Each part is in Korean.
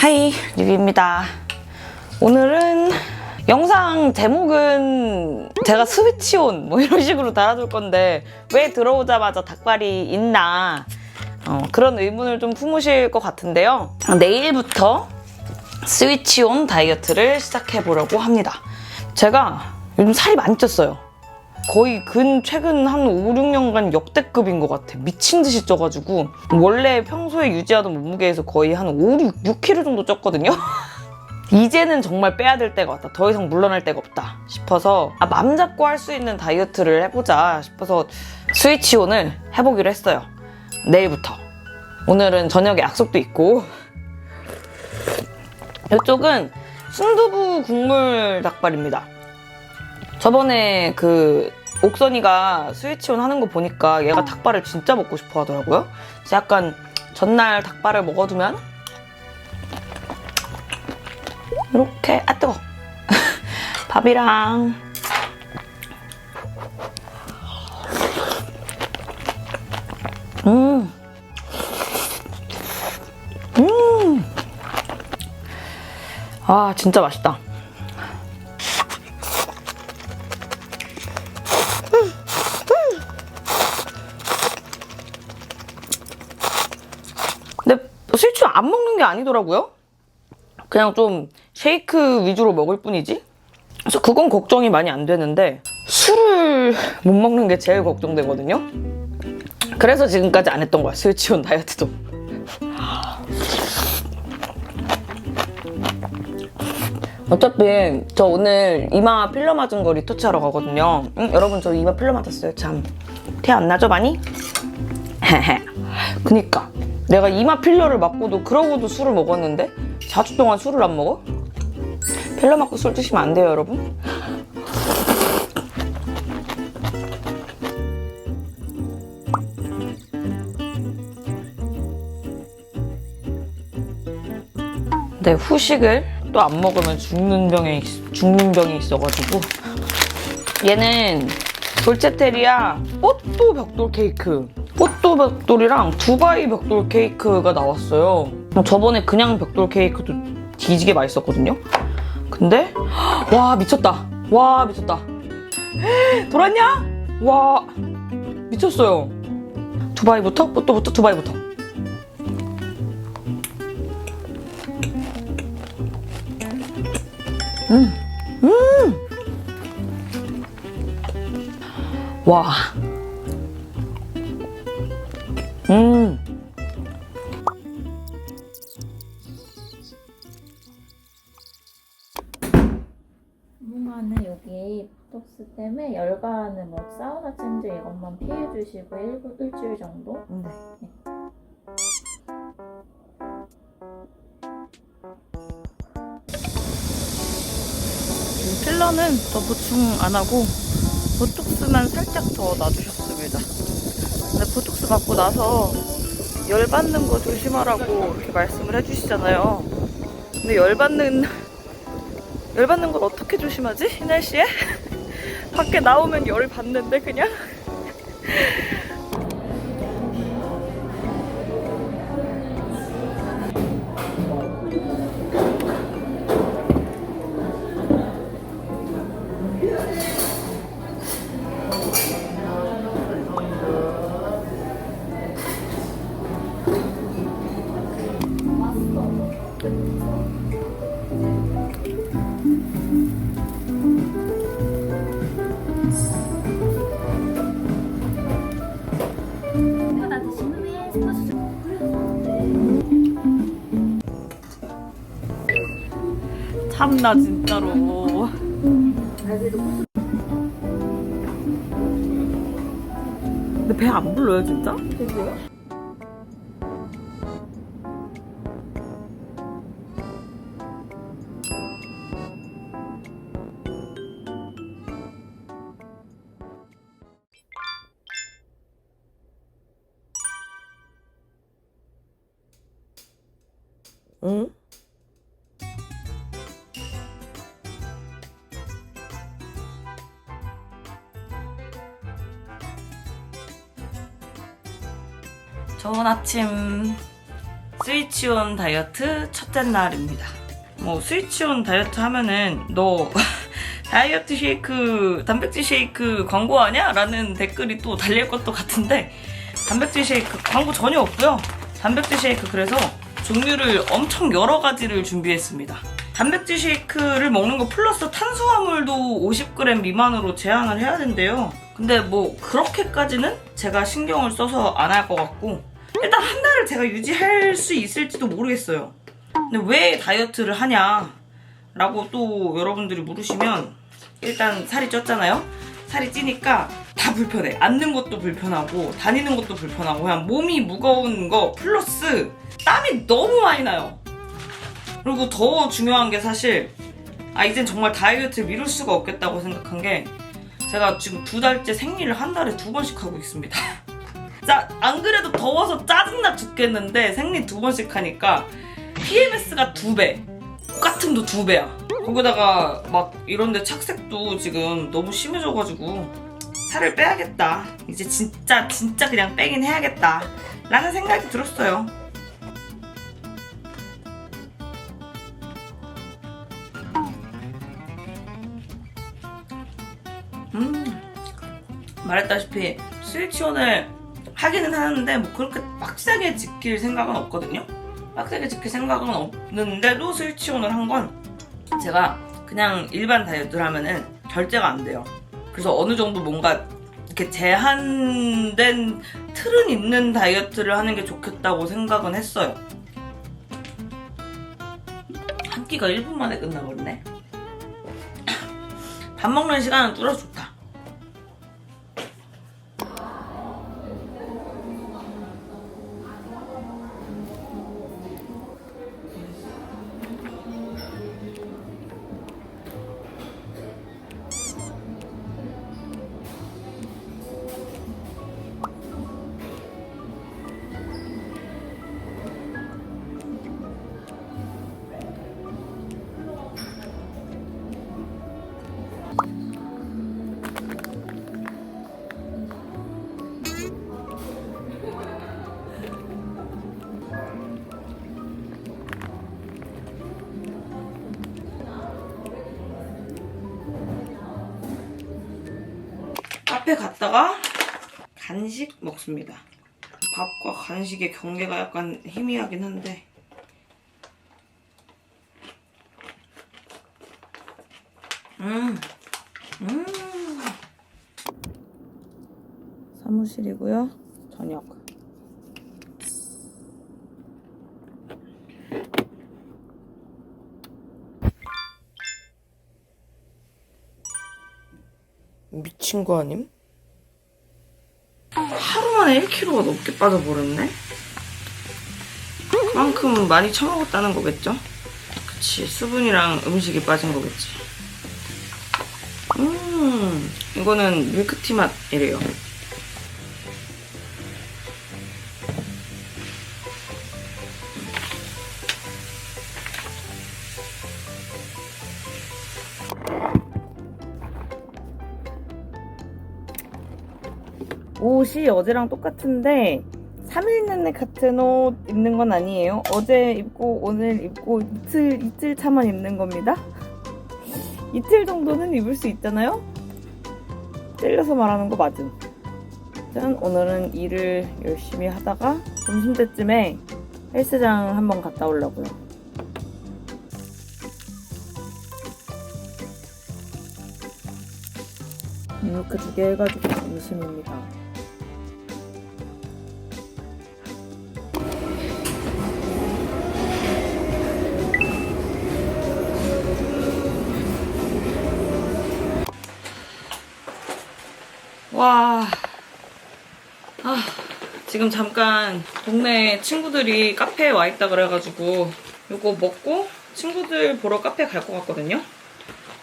하이, 리뷰입니다. 오늘은 영상 제목은 제가 스위치온 뭐 이런 식으로 달아둘 건데 왜 들어오자마자 닭발이 있나 그런 의문을 좀 품으실 것 같은데요. 내일부터 스위치온 다이어트를 시작해보려고 합니다. 제가 요즘 살이 많이 쪘어요. 거의 최근 한 5, 6년간 역대급인 것 같아. 미친 듯이 쪄가지고 원래 평소에 유지하던 몸무게에서 거의 한 5, 6kg 정도 쪘거든요. 이제는 정말 빼야 될 때가 왔다. 더 이상 물러날 데가 없다 싶어서 맘 잡고 할 수 있는 다이어트를 해보자 싶어서 스위치온을 해보기로 했어요. 내일부터. 오늘은 저녁에 약속도 있고. 이쪽은 순두부 국물 닭발입니다. 저번에 옥선이가 스위치온 하는 거 보니까 얘가 닭발을 진짜 먹고 싶어 하더라고요. 그래서 약간 전날 닭발을 먹어두면 이렇게 뜨거 밥이랑 진짜 맛있다. 근데 스위치온 안 먹는 게 아니더라고요. 그냥 좀 쉐이크 위주로 먹을 뿐이지. 그래서 그건 걱정이 많이 안 되는데 술을 못 먹는 게 제일 걱정되거든요. 그래서 지금까지 안 했던 거야, 스위치온 다이어트도. 어차피 저 오늘 이마 필러 맞은 거 리터치하러 가거든요. 여러분 저 이마 필러 맞았어요. 참 티 안 나죠 많이? 그니까 내가 이마 필러를 맞고도 그러고도 술을 먹었는데 4주 동안 술을 안 먹어? 필러 맞고 술 드시면 안 돼요, 여러분. 네, 후식을 또 안 먹으면 죽는 병이 있어가지고. 얘는 돌체테리아 뽀또 벽돌 케이크. 뽀또 벽돌이랑 두바이 벽돌 케이크가 나왔어요. 저번에 그냥 벽돌 케이크도 뒤지게 맛있었거든요. 근데 와 미쳤다. 와 미쳤다. 돌았냐? 와 미쳤어요. 두바이부터? 뽀또부터 두바이부터. 와. 당분간은 여기 보톡스 때문에 열감은 뭐 사우나 찜질 이것만 피해주시고 일주일 정도? 네. 필러는 더 보충 안 하고 보톡스만 살짝 더 놔주셨습니다. 근데 보톡스 받고 나서 열 받는 거 조심하라고 이렇게 말씀을 해주시잖아요. 근데 열 받는 걸 어떻게 조심하지? 이 날씨에? 밖에 나오면 열 받는데 그냥? 참나 진짜로. 근데 배 안 불러요 진짜? 그게요? 응? 좋은 아침. 스위치온 다이어트 첫째 날입니다. 뭐 스위치온 다이어트 하면은 너 다이어트 쉐이크, 단백질 쉐이크 광고하냐? 라는 댓글이 또 달릴 것도 같은데 단백질 쉐이크 광고 전혀 없고요. 단백질 쉐이크 그래서 종류를 엄청 여러 가지를 준비했습니다. 단백질 쉐이크를 먹는 거 플러스 탄수화물도 50g 미만으로 제한을 해야 된대요. 근데 뭐 그렇게까지는 제가 신경을 써서 안 할 것 같고 일단 한 달을 제가 유지할 수 있을지도 모르겠어요. 근데 왜 다이어트를 하냐 라고 또 여러분들이 물으시면 일단 살이 쪘잖아요. 살이 찌니까 다 불편해. 앉는 것도 불편하고 다니는 것도 불편하고 그냥 몸이 무거운 거 플러스 땀이 너무 많이 나요. 그리고 더 중요한 게 사실 이젠 정말 다이어트를 미룰 수가 없겠다고 생각한 게 제가 지금 2달째 생리를 한 달에 2번씩 하고 있습니다. 자, 안 그래도 더워서 짜증나 죽겠는데 생리 2번씩 하니까 PMS가 2배, 똑같음도 2배야. 거기다가 막 이런데 착색도 지금 너무 심해져가지고 살을 빼야겠다. 이제 진짜 그냥 빼긴 해야겠다 라는 생각이 들었어요. 말했다시피 스위치온을 하기는 하는데 뭐 그렇게 빡세게 지킬 생각은 없거든요. 빡세게 지킬 생각은 없는데도 스위치온을 한 건 제가 그냥 일반 다이어트를 하면은 절제가 안 돼요. 그래서 어느 정도 뭔가 이렇게 제한된 틀은 있는 다이어트를 하는 게 좋겠다고 생각은 했어요. 한 끼가 1분 만에 끝나버리네. 밥 먹는 시간은 뚫어 좋다. 카페 갔다가 간식 먹습니다. 밥과 간식의 경계가 약간 희미하긴 한데 사무실이고요. 저녁. 미친 거 아님? 하루 만에 1kg가 넘게 빠져버렸네? 그만큼 많이 처먹었다는 거겠죠? 그치, 수분이랑 음식이 빠진 거겠지. 이거는 밀크티 맛이래요. 옷이 어제랑 똑같은데 3일 내내 같은 옷 입는 건 아니에요. 어제 입고 오늘 입고 이틀 차만 입는 겁니다. 이틀 정도는 입을 수 있잖아요? 찔려서 말하는 거 맞음. 일단 오늘은 일을 열심히 하다가 점심때쯤에 헬스장 한번 갔다 오려고요. 이렇게 2개 해가지고 점심입니다. 와, 지금 잠깐 동네 친구들이 카페에 와 있다 그래가지고 이거 먹고 친구들 보러 카페 갈 것 같거든요.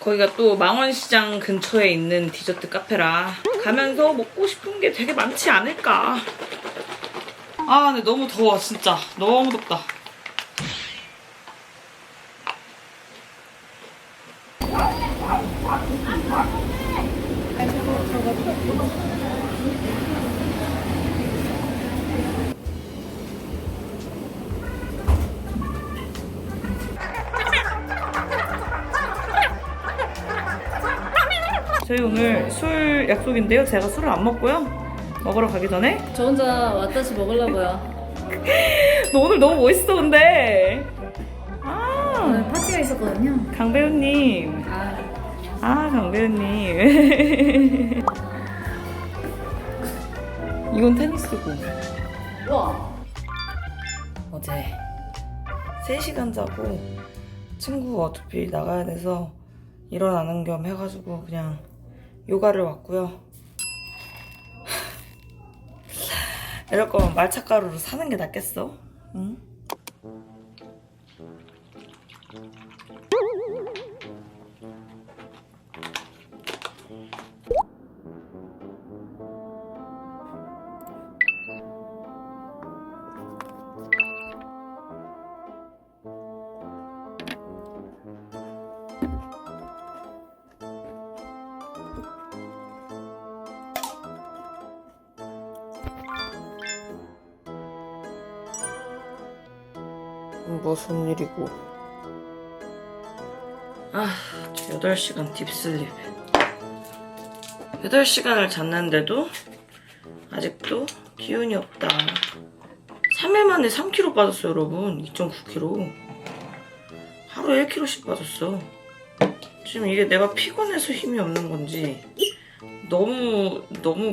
거기가 또 망원시장 근처에 있는 디저트 카페라 가면서 먹고 싶은 게 되게 많지 않을까. 근데 너무 더워. 진짜 너무 덥다. 저희 오늘 술 약속인데요. 제가 술을 안 먹고요. 먹으러 가기 전에 저 혼자 왔다시 먹으려고요. 너 오늘 너무 멋있어 근데. 오늘 파티가 있었거든요. 강 배우님. 강 배우님. 이건 테니스고. 우와. 어제 3시간 자고 친구 어차피 나가야 돼서 일어나는 겸 해가지고 그냥 요가를 왔고요. 이럴 거면 말차가루로 사는 게 낫겠어? 응? 무슨 일이고. 8시간 딥슬립. 8시간을 잤는데도 아직도 기운이 없다. 3일 만에 3kg 빠졌어요, 여러분. 2.9kg. 하루에 1kg씩 빠졌어. 지금 이게 내가 피곤해서 힘이 없는 건지 너무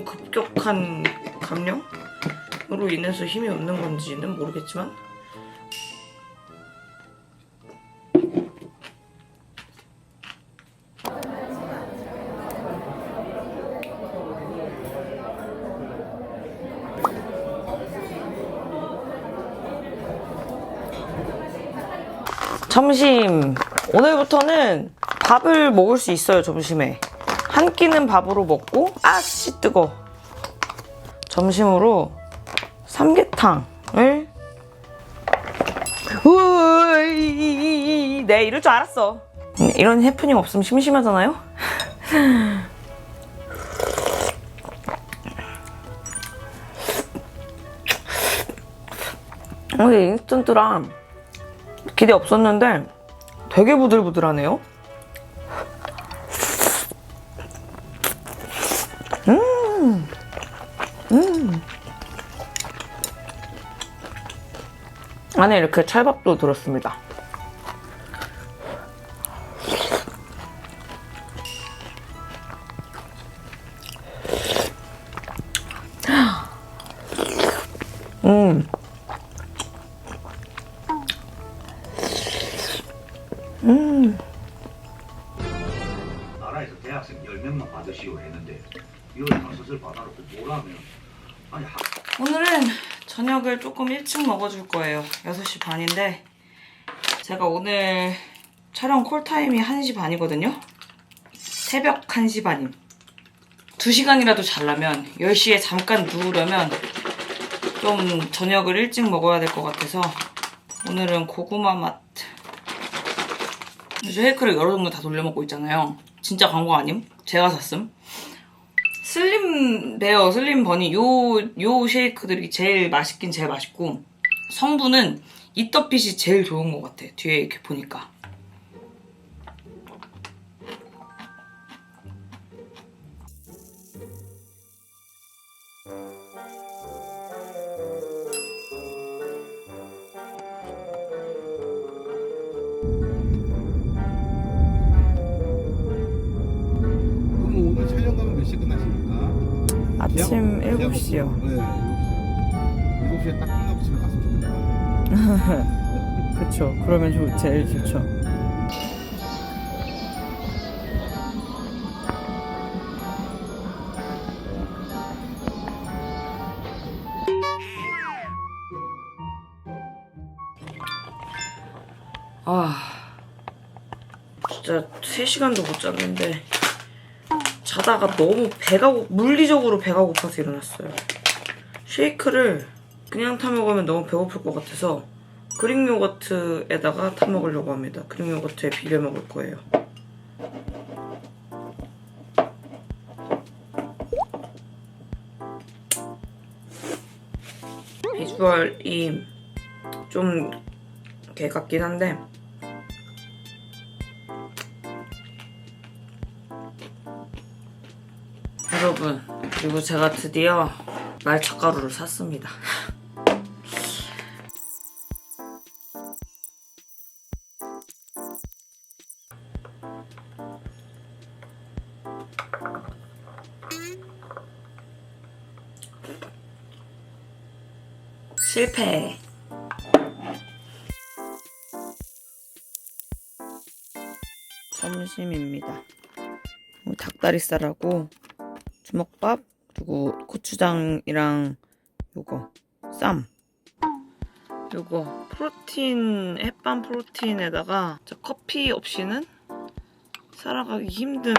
급격한 감량으로 인해서 힘이 없는 건지는 모르겠지만 점심. 오늘부터는 밥을 먹을 수 있어요, 점심에. 한 끼는 밥으로 먹고, 아씨, 뜨거. 점심으로 삼계탕을. 우이, 네, 이럴 줄 알았어. 이런 해프닝 없으면 심심하잖아요? 근데 인스턴트랑 기대 없었는데 되게 부들부들하네요. 안에 이렇게 찰밥도 들었습니다. 나라에서 대학생 10명만 받으시오 했는데 이걸 다섯을 받아놓고 뭐라면 아니 오늘은 저녁을 조금 일찍 먹어줄 거예요. 6시 반인데 제가 오늘 촬영 콜타임이 1시 반이거든요. 새벽 1시 반임. 2시간이라도 자려면 10시에 잠깐 누우려면 좀 저녁을 일찍 먹어야 될 것 같아서 오늘은 고구마 맛 쉐이크를 여러 종류 다 돌려 먹고 있잖아요. 진짜 광고 아님? 제가 샀음. 슬림 레어, 슬림 버니 요 쉐이크들이 제일 맛있긴 제일 맛있고 성분은 이더핏이 제일 좋은 것 같아. 뒤에 이렇게 보니까. 그럼 오늘 촬영 가면 몇 시에 끝나십니까? 아침 7시요. 네, 7시에 딱 끝나고 집에 갔으면 좋겠다. 그쵸. 그러면 제일 좋죠. 진짜 3시간도 못 잤는데 자다가 너무 물리적으로 배가 고파서 일어났어요. 쉐이크를 그냥 타 먹으면 너무 배고플 것 같아서 그릭 요거트에다가 타 먹으려고 합니다. 그릭 요거트에 비벼 먹을 거예요. 비주얼이 좀 개 같긴 한데 여러분, 그리고 제가 드디어 말차가루를 샀습니다. 실패. 점심입니다. 닭다리살하고 주먹밥, 그리고 고추장이랑 요거 쌈. 요거 프로틴, 햇반 프로틴에다가 저 커피 없이는 살아가기 힘든.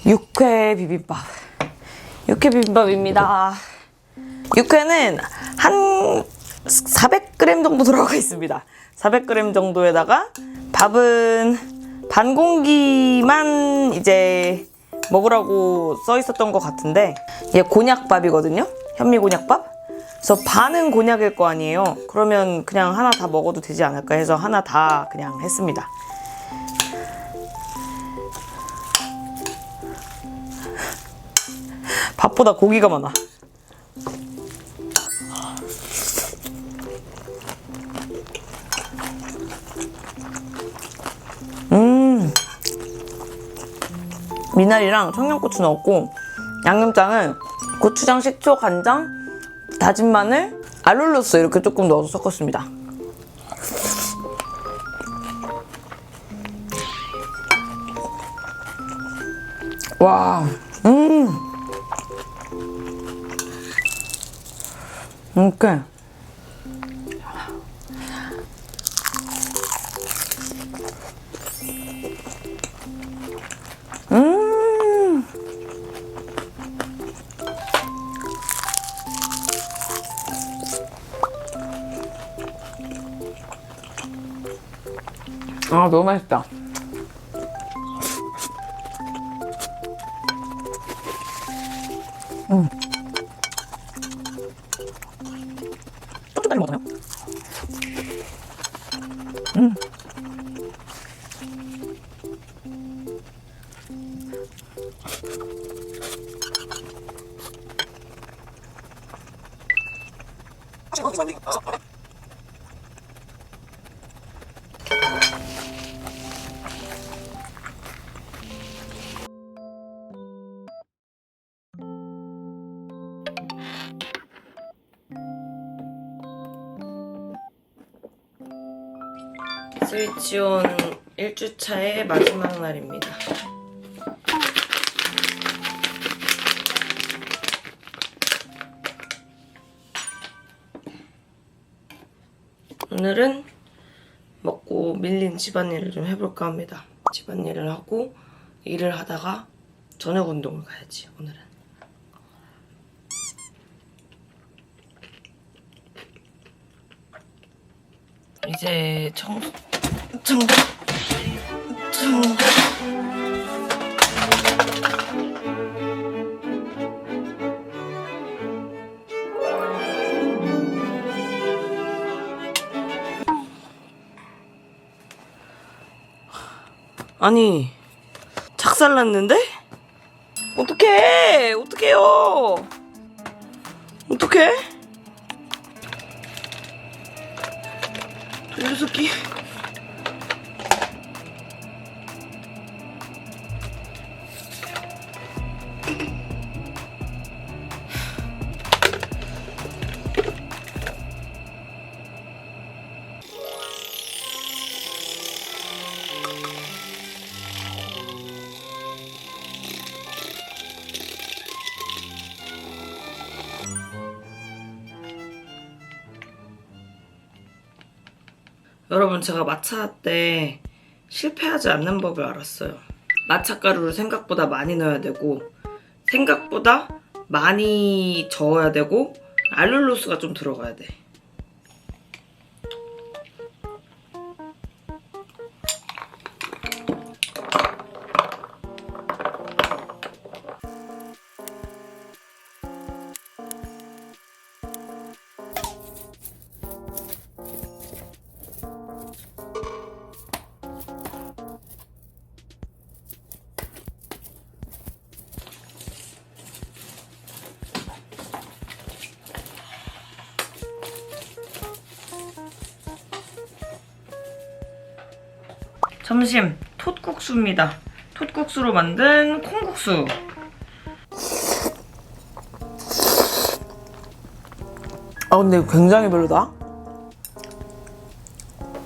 육회 비빔밥. 육회 비빔밥입니다. 육회는 한 400g 정도 들어가 있습니다. 400g 정도에다가 밥은 반 공기만 이제 먹으라고 써 있었던 것 같은데, 이게 곤약밥이거든요. 현미곤약밥. 그래서 반은 곤약일 거 아니에요. 그러면 그냥 하나 다 먹어도 되지 않을까 해서 하나 다 그냥 했습니다. 밥보다 고기가 많아. 미나리랑 청양고추 넣었고, 양념장은 고추장, 식초, 간장, 다진 마늘, 알룰로스 이렇게 조금 넣어서 섞었습니다. 와, 이렇게. 아, 너무 맛있다. 쫀쫀하게 먹어요. 스위치온 1주차의 마지막 날입니다. 오늘은 먹고 밀린 집안일을 좀 해볼까 합니다. 집안일을 하고 일을 하다가 저녁 운동을 가야지, 오늘은. 이제 청소. 아니, 작살났는데? 어떡해! 어떡해요! 어떡해? 이 녀석이. 여러분, 제가 마차 때 실패하지 않는 법을 알았어요. 마차 가루를 생각보다 많이 넣어야 되고, 생각보다 많이 저어야 되고, 알룰로스가 좀 들어가야 돼. 점심 톳국수입니다. 톳국수로 만든 콩국수. 아 근데 이거 굉장히 별로다.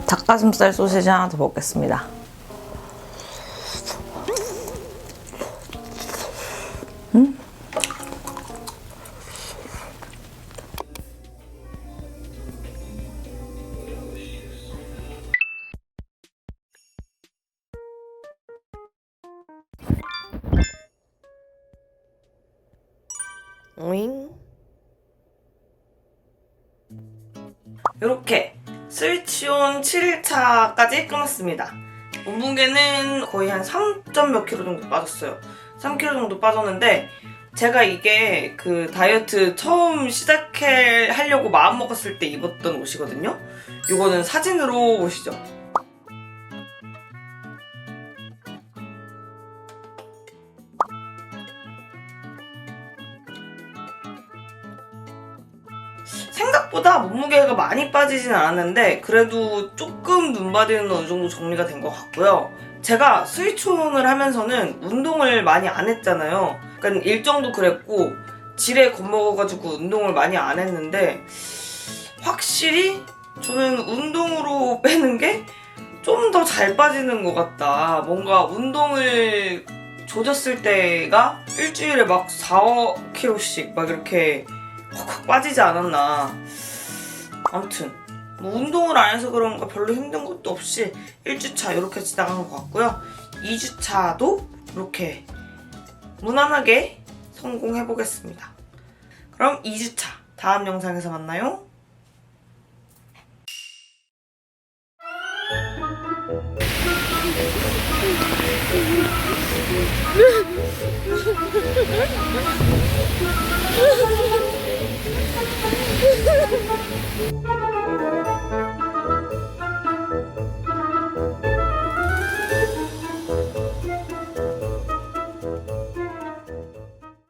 닭가슴살 소시지 하나 더 먹겠습니다. 오잉. 이렇게 스위치온 7일차까지 끊었습니다. 몸무게는 거의 한 3. 몇 킬로 정도 빠졌어요. 3kg 정도 빠졌는데, 제가 이게 그 다이어트 처음 시작하려고 마음먹었을 때 입었던 옷이거든요. 이거는 사진으로 보시죠. 생각보다 몸무게가 많이 빠지진 않았는데 그래도 조금 눈바디는 어느 정도 정리가 된 것 같고요. 제가 스위치온을 하면서는 운동을 많이 안 했잖아요. 그러니까 일정도 그랬고 지레 겁먹어가지고 운동을 많이 안 했는데, 확실히 저는 운동으로 빼는 게 좀 더 잘 빠지는 것 같다. 뭔가 운동을 조졌을 때가 일주일에 막 4, 5kg씩 막 이렇게 확 빠지지 않았나. 아무튼 뭐 운동을 안 해서 그런가 별로 힘든 것도 없이 1주차 이렇게 지나간 것 같고요. 2주차도 이렇게 무난하게 성공해보겠습니다. 그럼 2주차 다음 영상에서 만나요.